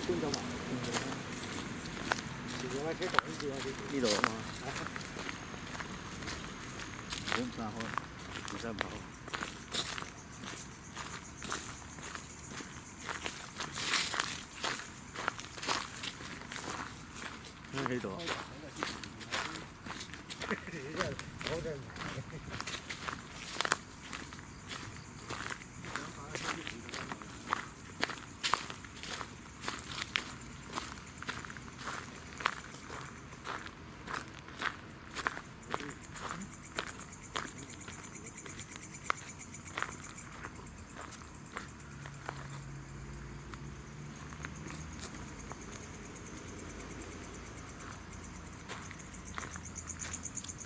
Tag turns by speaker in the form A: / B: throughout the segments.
A: 搬咗埋。前兩架車擋住啊！
B: 呢度啊嘛，好唔散開，唔使唔好。喺度。
A: 好正。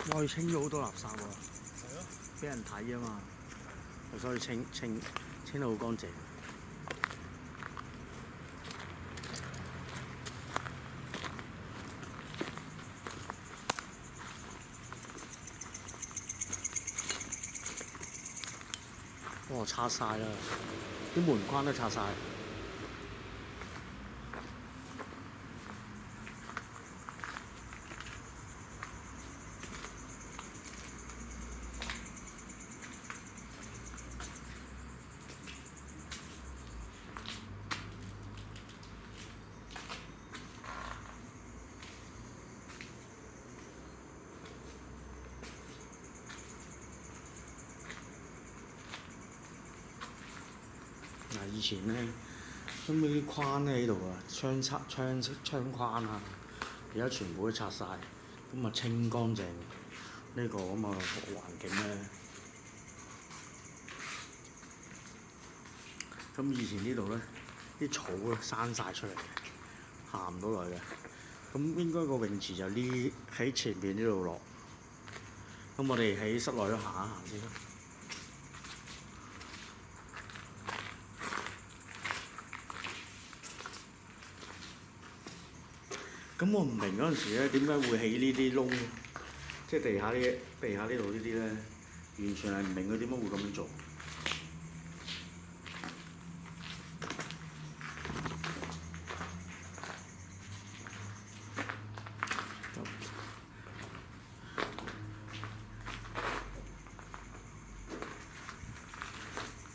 B: 我哋清咗好多垃圾喎，
A: 係咯，
B: 俾人睇啊嘛，所以清得好乾淨。哇！拆晒啦，啲門框都拆晒。嗱，以前咧，咁啲框咧喺度啊，窗框啊，而家全部都拆晒，咁啊清乾淨呢個咁嘅環境咧。咁以前呢度咧，啲草咧生晒出嚟嘅，行唔到落去嘅。咁應該個泳池就呢喺前邊呢度落。咁我哋喺室內都行一行先啦。咁我唔明嗰陣時咧，點解會起呢啲窿？即係地下呢度呢啲咧，完全係唔明佢點解會咁樣做。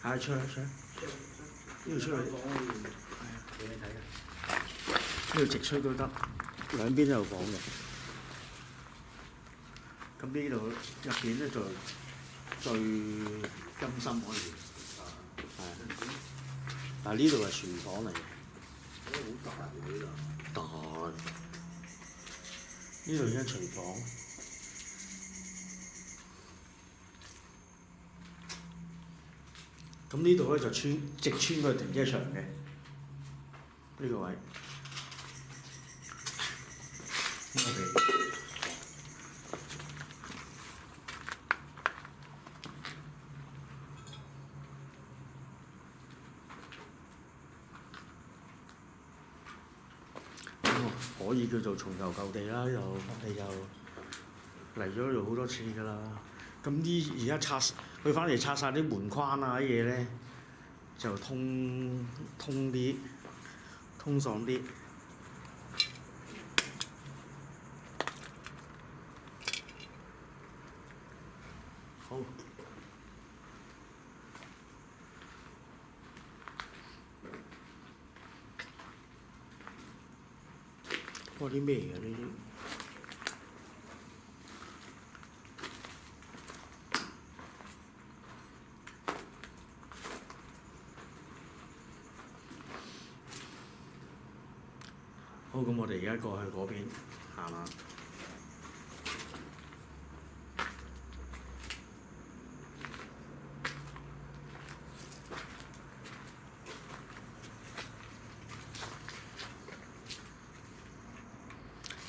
B: 係出嚟，呢度出嚟，係啊，俾你睇嘅。呢度直吹都得，兩邊都有房嘅。咁呢度入邊咧就最陰森可以，係。但係呢度係廚房嚟嘅。
A: 好大喎呢
B: 大。呢度而家廚房。咁呢度咧就直穿個停車場嘅呢個位。咁我哋可以叫做重遊舊地啦，又我哋又嚟咗呢度好多次㗎啦。咁而家佢翻嚟拆晒啲門框啊啲嘢咧，就通爽啲。好。哇！啲咩嚟㗎呢啲？好，咁我哋而家過去嗰邊行下。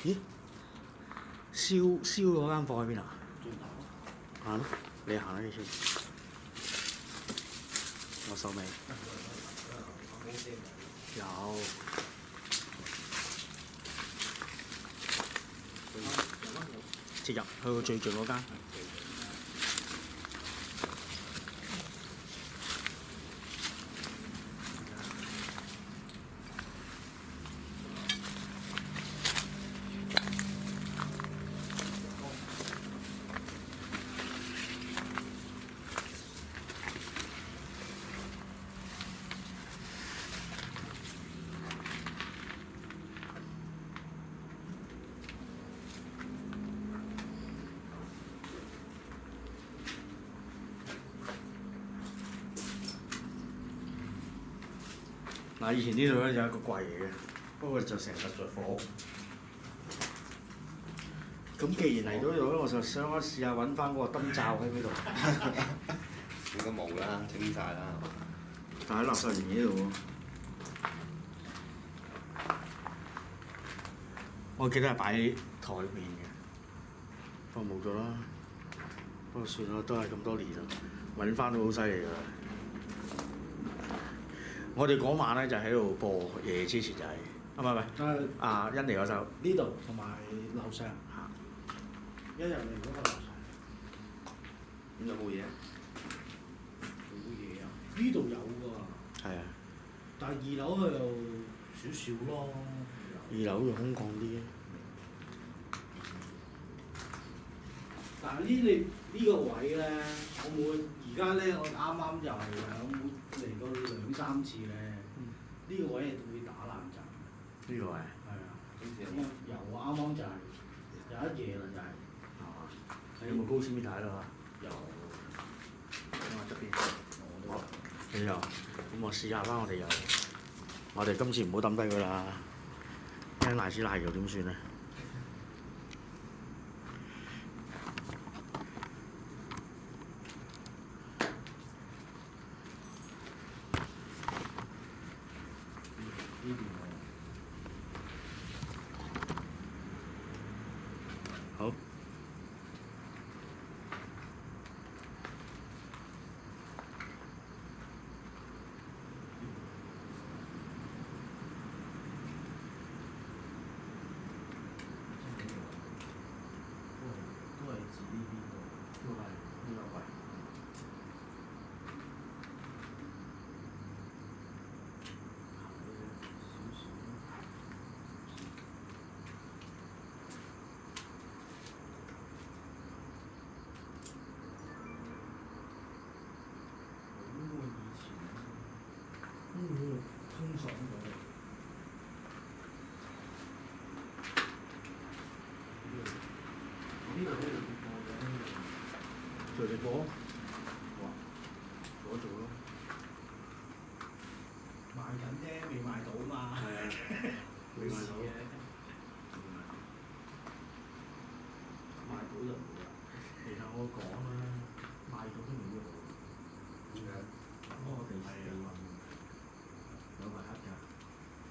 B: 咦？燒嗰間房喺邊啊？行咯，你行啦，你先。我收尾。有。直入去到最盡嗰間。嗱，以前呢度咧有一個櫃嘅，不過就成日着火。咁既然嚟到呢度咧，我就想試下揾翻嗰個燈罩喺邊度。
C: 應該冇啦，清晒啦。
B: 但喺垃圾園呢度喎。我記得係擺喺台面嘅，不過冇咗啦。不過算啦，都係咁多年啦，揾翻都好犀利㗎啦。我哋嗰晚咧就喺度播夜之前就係、唔係，啊欣妮嗰首
D: 呢度同埋樓上，一入嚟嗰個樓上
C: 咁有冇嘢？
D: 冇嘢啊！呢度有㗎，
B: 係啊，
D: 但係二樓佢又少少咯。
B: 二樓就空曠啲。
D: 但係呢個位咧，我冇而家咧，我啱啱就係嚟過2-3次咧，呢個位係會打爛陣。
B: 呢個係
D: 係啊，
C: 今次有
D: 咁啊有啊，啱啱就係有一夜啦，就係。
B: 係嘛？你有冇高斯米睇啦？
D: 有。
B: 咁啊側邊。
D: 我都有。
B: 你有？咁我試下啦，我哋又，我哋今次唔好抌低佢啦。聽賴屎賴尿點算咧？
D: 呢邊
B: 好。
D: 都係指呢邊度。
B: 都係呢個位。
D: 通爽咗。呢度都有直播嘅。
B: 做直播。
D: 哇！
B: 做咯。
D: 賣緊啫，未賣到嘛。
B: 係啊。
D: 未賣到嘅。賣到就冇啦。
B: 其實我講啦，賣到都冇用。
C: 點解？
B: 我哋係運有埋黑㗎，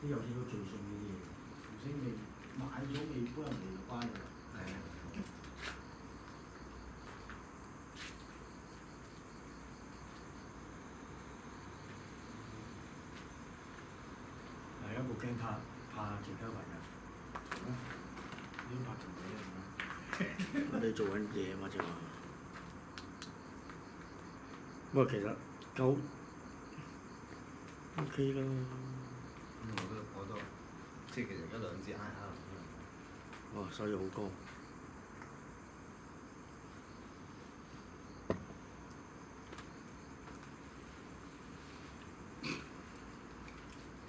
B: 啲有錢佬最信呢啲嘢。
D: 頭先未買咗未搬入嚟就關㗎啦。
B: 係啊。係一部驚怕條膠雲㗎。
D: 呢拍條仔啊！
B: 我哋做緊嘢嘛，正話。不過其實夠 OK 啦。
C: 我都，即係其實一兩支 IR
B: 哇！所以好高。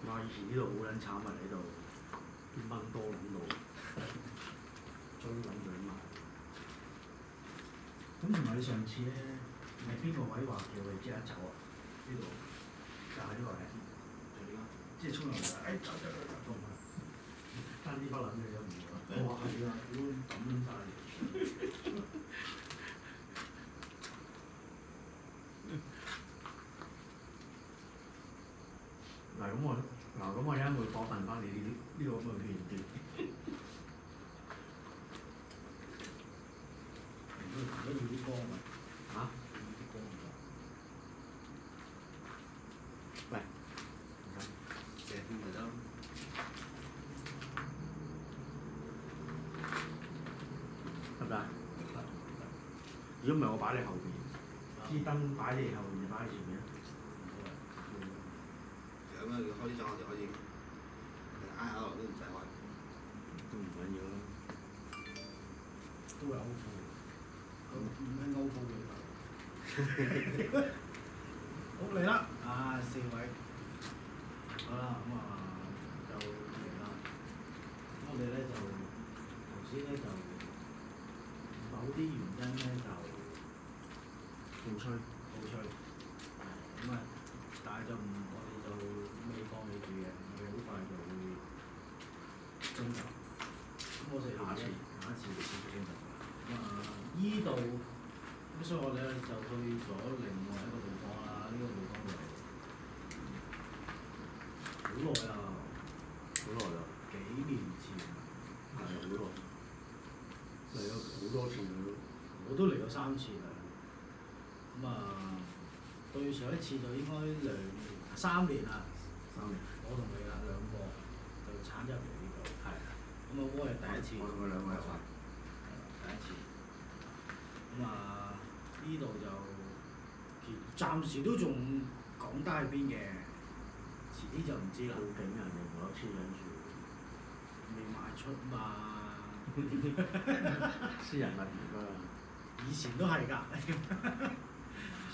B: 哇！以前呢度好撚慘啊，喺度啲蚊多撚到，追撚佢埋。
D: 咁同埋你上次咧，係邊個位話叫你即刻走啊？呢度就係呢個位，就呢個，即係沖涼就走同埋爭啲不撚嘅有唔會啊？我話係啊，屌抌晒嚟。
B: 咁我一陣會訪問翻你呢個咁嘅片段。
D: 如果要啲光啊？
B: 嚇？
D: 要啲光㗎。
B: 喂，
C: 借邊咪得咯？
B: 得唔得？如果唔係我擺你後邊，支燈擺你後邊定擺你前面啊？
C: 有咩開始裝我哋可以，IR 都唔使開。
B: 都唔緊要啦。
D: 都係歐付，5蚊歐付嘅頭。好嚟啦！啊，4位。好啦，咁就嚟啦。我哋咧就頭先咧就某啲原因咧就
B: 倒吹。
D: 倒吹。咁啊，但係就唔，我哋就未放棄住嘅。星球。咁我哋
B: 下一次
D: 就小星球。咁依度咁所以我哋咧就去咗另外一個地方啦。呢、個地方就好耐啦，
B: 好耐啦，
D: 幾年前。
B: 係好耐，嚟咗好多次啦都。
D: 我都嚟咗3次啦。咁對上一次就應該3年啦。
B: 3年。
D: 我同你啦兩個就鏟入嚟呢度。
B: 係。
D: 咁我係第一次。
B: 我同佢兩個一齊。
D: 第一次。咁呢度就暫時都仲講得喺邊嘅，遲啲就唔知啦。
B: 報警人哋我黐緊住。
D: 未賣出嘛。
B: 私人物業啊。
D: 以前都係㗎。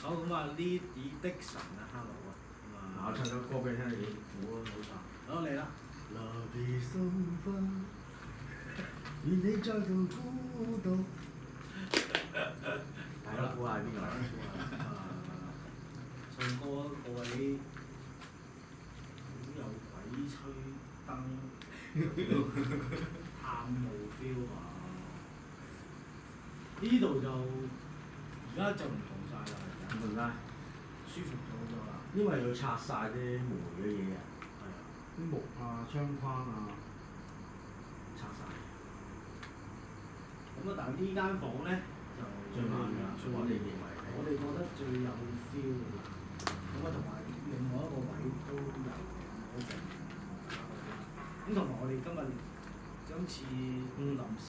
D: 好咁呢啲的神啊 ，hello 啊。
B: 我唱首歌俾你聽，你估啊，好慘。
D: 好嚟啦。
B: Love is over，願你再度孤獨。大家估下係邊個？
D: 唱歌嗰位好有鬼吹燈，暗霧 feel 啊！呢度就而家就唔同晒啦，而家
B: 唔同晒，
D: 舒服咗好多啦。
B: 因為要拆晒啲霉嘅嘢啊，
D: 係啊，
B: 啲木啊、窗框啊，拆晒。
D: 咁但係呢間房咧就
B: 最猛㗎，我哋認為係。
D: 我哋覺得最有 feel 㗎啦。咁同埋另外一個位都有嘅，好正。咁同埋我哋今次臨時